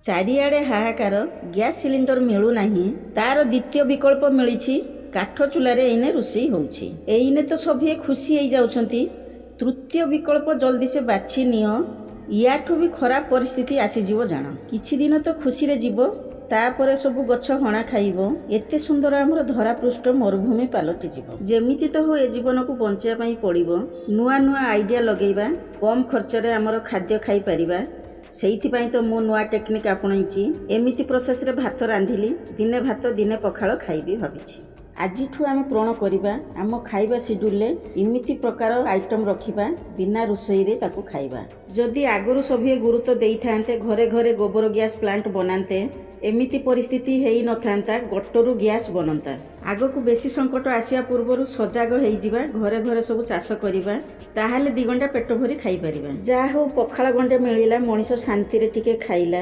ଚାରିଆଡ଼େ ହାହାକାର, gas cylinder ମିଳୁନାହିଁ। ତାର ଦ୍ୱିତୀୟ ବିକଳ୍ପ ମିଳିଛି, କାଠ ଚୁଲାରେ ଏଇନେ ରୋଷେଇ ହେଉଛି। ଏଇନେ ତ ସଭିଏ ଖୁସି ହେଇଯାଉଛନ୍ତି। ତୃତୀୟ ବିକଳ୍ପ ଜଲ୍ଦି ସେ ବାଛି ନିଅ, ୟାଠୁ ବି ଖରାପ ପରିସ୍ଥିତି ଆସିଯିବ ଜାଣ। କିଛି ଦିନ ତ ଖୁସିରେ ଯିବ, ତାପରେ ସବୁ ଗଛ ହଣା ଖାଇବ। ଏତେ ସୁନ୍ଦର ଆମର ଧରାପୃଷ୍ଠ ମରୁଭୂମି ପାଲଟିଯିବ। ଯେମିତି ତ ହଉ ଏ ଜୀବନକୁ ବଞ୍ଚିବା ପାଇଁ ପଡ଼ିବ। ନୂଆ ନୂଆ ଆଇଡ଼ିଆ ଲଗେଇବା, କମ୍ ଖର୍ଚ୍ଚରେ ଆମର ଖାଦ୍ୟ ଖାଇପାରିବା। ସେଇଥିପାଇଁ ତ ମୁଁ ନୂଆ ଟେକ୍ନିକ୍ ଆପଣେଇଛି। ଏମିତି ପ୍ରୋସେସ୍ରେ ଭାତ ରାନ୍ଧିଲି, ଦିନେ ଭାତ ଦିନେ ପଖାଳ ଖାଇବି ଭାବିଛି। ଆଜିଠୁ ଆମେ ପୂରଣ କରିବା ଆମ ଖାଇବା ସିଡ୍ୟୁଲରେ ଏମିତି ପ୍ରକାର ଆଇଟମ୍ ରଖିବା, ବିନା ରୋଷେଇରେ ତାକୁ ଖାଇବା। ଯଦି ଆଗରୁ ସଭିଏ ଗୁରୁତ୍ୱ ଦେଇଥାନ୍ତେ, ଘରେ ଘରେ ଗୋବର ଗ୍ୟାସ୍ ପ୍ଲାଣ୍ଟ ବନାନ୍ତେ, ଏମିତି ପରିସ୍ଥିତି ହେଇନଥାନ୍ତା, ଗଟରୁ ଗ୍ୟାସ୍ ବନନ୍ତା। ଆଗକୁ ବେଶୀ ସଙ୍କଟ ଆସିବା ପୂର୍ବରୁ ସଜାଗ ହେଇଯିବା, ଘରେ ଘରେ ସବୁ ଚାଷ କରିବା, ତାହେଲେ 2 ଗଣ୍ଡା ପେଟ ଭରି ଖାଇପାରିବା। ଯାହା ହଉ ପଖାଳ ଗଣ୍ଡେ ମିଳିଲା, ମଣିଷ ଶାନ୍ତିରେ ଟିକେ ଖାଇଲା।